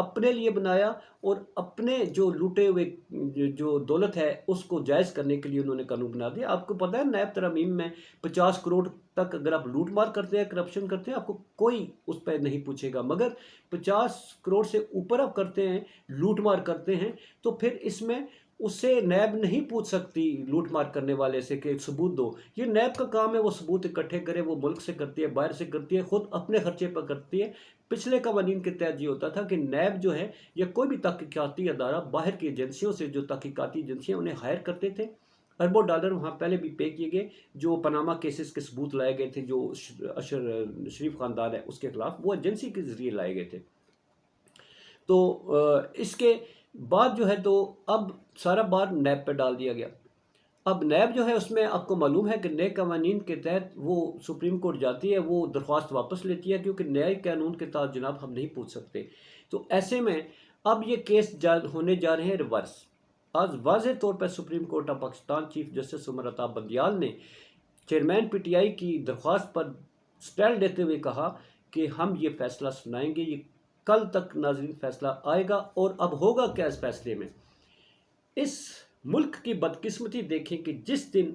اپنے لیے بنایا اور اپنے جو لوٹے ہوئے جو دولت ہے اس کو جائز کرنے کے لیے انہوں نے قانون بنا دیا۔ آپ کو پتہ ہے نیب ترامیم میں 50 کروڑ تک اگر آپ لوٹ مار کرتے ہیں، کرپشن کرتے ہیں، آپ کو کوئی اس پہ نہیں پوچھے گا، مگر 50 کروڑ سے اوپر آپ کرتے ہیں، لوٹ مار کرتے ہیں، تو پھر اس میں اس سے نیب نہیں پوچھ سکتی لوٹ مار کرنے والے سے کہ ثبوت دو۔ یہ نیب کا کام ہے، وہ ثبوت اکٹھے کرے، وہ ملک سے کرتی ہے، باہر سے کرتی ہے، خود اپنے خرچے پر کرتی ہے۔ پچھلے قوانین کے تحت یہ ہوتا تھا کہ نیب جو ہے یا کوئی بھی تحقیقاتی ادارہ باہر کی ایجنسیوں سے، جو تحقیقاتی ایجنسیاں انہیں ہائر کرتے تھے، اربوں ڈالر وہاں پہلے بھی پے کیے گئے، جو پاناما کیسز کے ثبوت لائے گئے تھے، جو اشر شریف خاندان ہے اس کے خلاف، وہ ایجنسی کے ذریعے لائے گئے تھے۔ تو اس کے بعد جو ہے تو اب سارا بار نیب پہ ڈال دیا گیا۔ اب نیب جو ہے اس میں آپ کو معلوم ہے کہ نئے قوانین کے تحت وہ سپریم کورٹ جاتی ہے، وہ درخواست واپس لیتی ہے، کیونکہ نئے قانون کے تحت جناب ہم نہیں پوچھ سکتے۔ تو ایسے میں اب یہ کیس ہونے جا رہے ہیں ریورس۔ آج واضح طور پر supreme court of Pakistan chief justice Umar Ata Bandial نے چیئرمین پی ٹی آئی کی درخواست پر سٹینڈ لیتے ہوئے کہا کہ ہم یہ فیصلہ سنائیں گے، یہ کل تک ناظرین فیصلہ آئے گا۔ اور اب ہوگا کیا اس فیصلے میں؟ اس ملک کی بدقسمتی دیکھیں کہ جس دن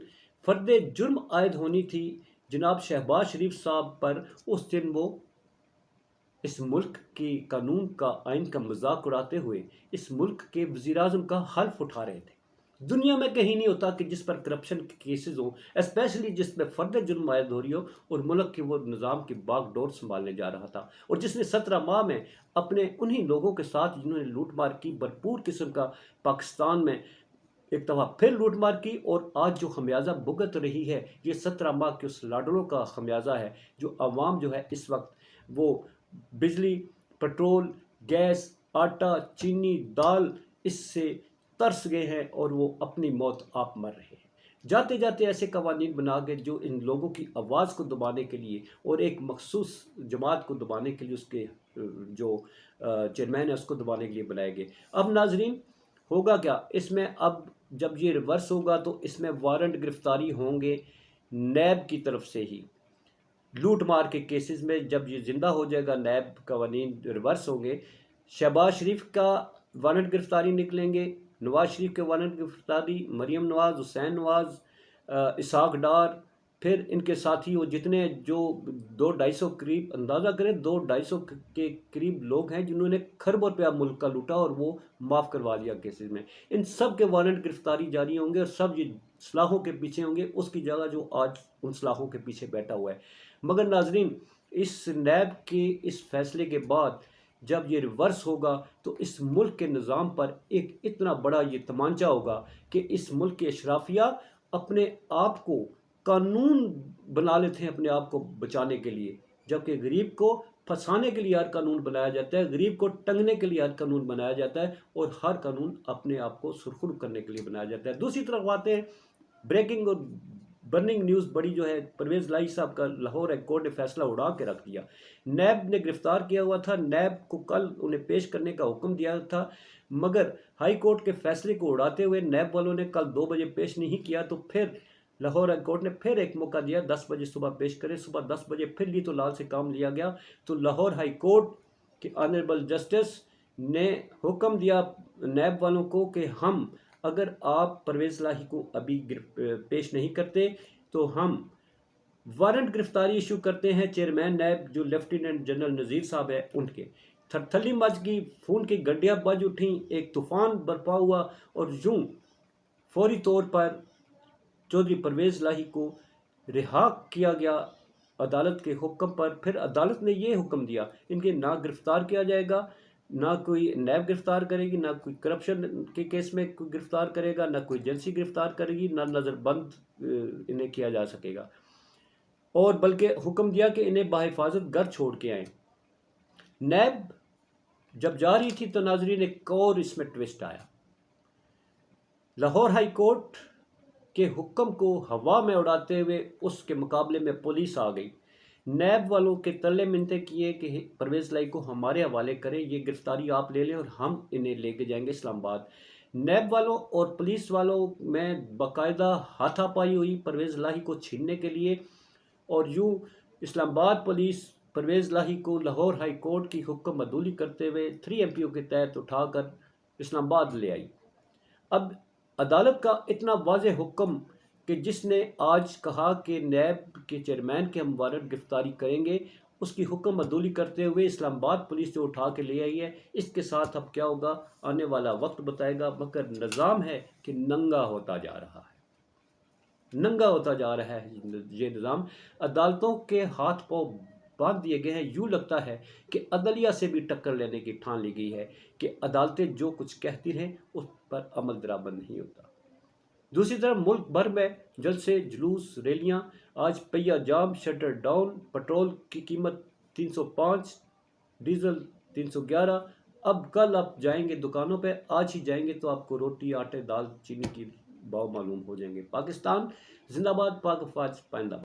فرد جرم عائد ہونی تھی جناب شہباز شریف صاحب پر، اس دن وہ اس ملک کی قانون کا، آئین کا مذاق اڑاتے ہوئے اس ملک کے وزیر اعظم کا حلف اٹھا رہے تھے۔ دنیا میں کہیں نہیں ہوتا کہ جس پر کرپشن کے کیسز ہوں، اسپیشلی جس میں فرد جرم عائد ہو رہی ہو، اور ملک کے وہ نظام کی باغ ڈور سنبھالنے جا رہا تھا، اور جس نے 17 ماہ میں اپنے انہی لوگوں کے ساتھ جنہوں نے لوٹ مار کی، بھرپور قسم کا پاکستان میں ایک دفعہ پھر لوٹ مار کی، اور آج جو خمیازہ بھگت رہی ہے یہ 17 ماہ کے اس لاڈلوں کا خمیازہ ہے، جو عوام جو ہے اس وقت وہ بجلی، پٹرول، گیس، آٹا، چینی، دال اس سے ترس گئے ہیں، اور وہ اپنی موت آپ مر رہے ہیں۔ جاتے جاتے ایسے قوانین بنا کے جو ان لوگوں کی آواز کو دبانے کے لیے اور ایک مخصوص جماعت کو دبانے کے لیے، اس کے جو چیئرمین ہے اس کو دبانے کے لیے بنائے گئے۔ اب ناظرین ہوگا کیا اس میں؟ اب جب یہ ریورس ہوگا تو اس میں وارنٹ گرفتاری ہوں گے نیب کی طرف سے ہی، لوٹ مار کے کیسز میں۔ جب یہ زندہ ہو جائے گا، نیب قوانین ریورس ہوں گے، شہباز شریف کا وارنٹ گرفتاری نکلیں گے، نواز شریف کے وارنٹ گرفتاری، مریم نواز، حسین نواز، اسحاق ڈار، پھر ان کے ساتھی وہ جتنے جو 200-250 قریب، اندازہ کریں 200-250 کے قریب لوگ ہیں جنہوں نے کھربوں روپیہ ملک کا لوٹا اور وہ معاف کروا دیا کیسز میں، ان سب کے وارنٹ گرفتاری جاری ہوں گے، اور سب یہ سلاخوں کے پیچھے ہوں گے، اس کی جگہ جو آج ان سلاخوں کے پیچھے بیٹھا ہوا ہے۔ مگر ناظرین اس نیب کے اس فیصلے کے بعد جب یہ ریورس ہوگا تو اس ملک کے نظام پر ایک اتنا بڑا یہ تمانچہ ہوگا کہ اس ملک کے اشرافیہ اپنے آپ کو قانون بنا لیتے ہیں اپنے آپ کو بچانے کے لیے، جبکہ غریب کو پھنسانے کے لیے ہر قانون بنایا جاتا ہے، غریب کو ٹنگنے کے لیے ہر قانون بنایا جاتا ہے، اور ہر قانون اپنے آپ کو سرخرو کرنے کے لیے بنایا جاتا ہے۔ دوسری طرف آتے ہیں بریکنگ اور برننگ نیوز بڑی جو ہے، پرویز لائی صاحب کا لاہور ہائی کورٹ نے فیصلہ اڑا کے رکھ دیا۔ نیب نے گرفتار کیا ہوا تھا، نیب کو کل انہیں پیش کرنے کا حکم دیا تھا، مگر ہائی کورٹ کے فیصلے کو اڑاتے ہوئے نیب والوں نے کل 2 بجے پیش نہیں کیا، تو پھر لاہور ہائی کورٹ نے پھر ایک موقع دیا، 10 بجے صبح پیش کرے۔ صبح 10 بجے پھر لی تو لال سے کام لیا گیا، تو لاہور ہائی کورٹ کے آنریبل جسٹس نے حکم دیا نیب والوں کو کہ ہم اگر آپ پرویز لاہی کو ابھی پیش نہیں کرتے تو ہم وارنٹ گرفتاری ایشو کرتے ہیں چیئرمین نیب جو لیفٹیننٹ جنرل نذیر صاحب ہے ان کے۔ تھرتھلی مچ گئی، خون کی گڈیاں بج اٹھیں، ایک طوفان برپا ہوا، اور یوں فوری طور پر چودھری پرویز لاہی کو رہا کیا گیا عدالت کے حکم پر۔ پھر عدالت نے یہ حکم دیا ان کے نہ گرفتار کیا جائے گا، نہ کوئی نیب گرفتار کرے گی، نہ کوئی کرپشن کے کیس میں کوئی گرفتار کرے گا، نہ کوئی ایجنسی گرفتار کرے گی، نہ نظر بند انہیں کیا جا سکے گا، اور بلکہ حکم دیا کہ انہیں بحفاظت گھر چھوڑ کے آئیں۔ نیب جب جا رہی تھی تو ناظرین ایک اور اس میں ٹوسٹ آیا، لاہور ہائی کورٹ کے حکم کو ہوا میں اڑاتے ہوئے اس کے مقابلے میں پولیس آ گئی، نیب والوں کے تلے منتے کیے کہ پرویز لائی کو ہمارے حوالے کریں، یہ گرفتاری آپ لے لیں اور ہم انہیں لے کے جائیں گے اسلام آباد۔ نیب والوں اور پولیس والوں میں باقاعدہ ہاتھا پائی ہوئی پرویز لاہی کو چھیننے کے لیے، اور یوں اسلام آباد پولیس پرویز لاہی کو لاہور ہائی کورٹ کی حکم عدولی کرتے ہوئے 3 MPO کے تحت اٹھا کر اسلام آباد لے آئی۔ اب عدالت کا اتنا واضح حکم کہ جس نے آج کہا کہ نیب کے چیئرمین کے ہم وارنٹ گرفتاری کریں گے، اس کی حکم عدولی کرتے ہوئے اسلام آباد پولیس جو اٹھا کے لے آئی ہے، اس کے ساتھ اب کیا ہوگا آنے والا وقت بتائے گا، مگر نظام ہے کہ ننگا ہوتا جا رہا ہے، ننگا ہوتا جا رہا ہے یہ نظام۔ عدالتوں کے ہاتھ پاؤں باندھ دیے گئے ہیں، یوں لگتا ہے کہ عدلیہ سے بھی ٹکر لینے کی ٹھان لی گئی ہے کہ عدالتیں جو کچھ کہتی رہیں اس پر عمل درآمد نہیں ہوتا۔ دوسری طرف ملک بھر میں جلسے، جلوس، ریلیاں، آج پہیہ جام، شٹر ڈاؤن، پٹرول کی قیمت 305، ڈیزل 311، اب کل آپ جائیں گے دکانوں پہ، آج ہی جائیں گے تو آپ کو روٹی، آٹے، دال، چینی کی بھاؤ معلوم ہو جائیں گے۔ پاکستان زندہ باد، پاک افواج پائندہ باد۔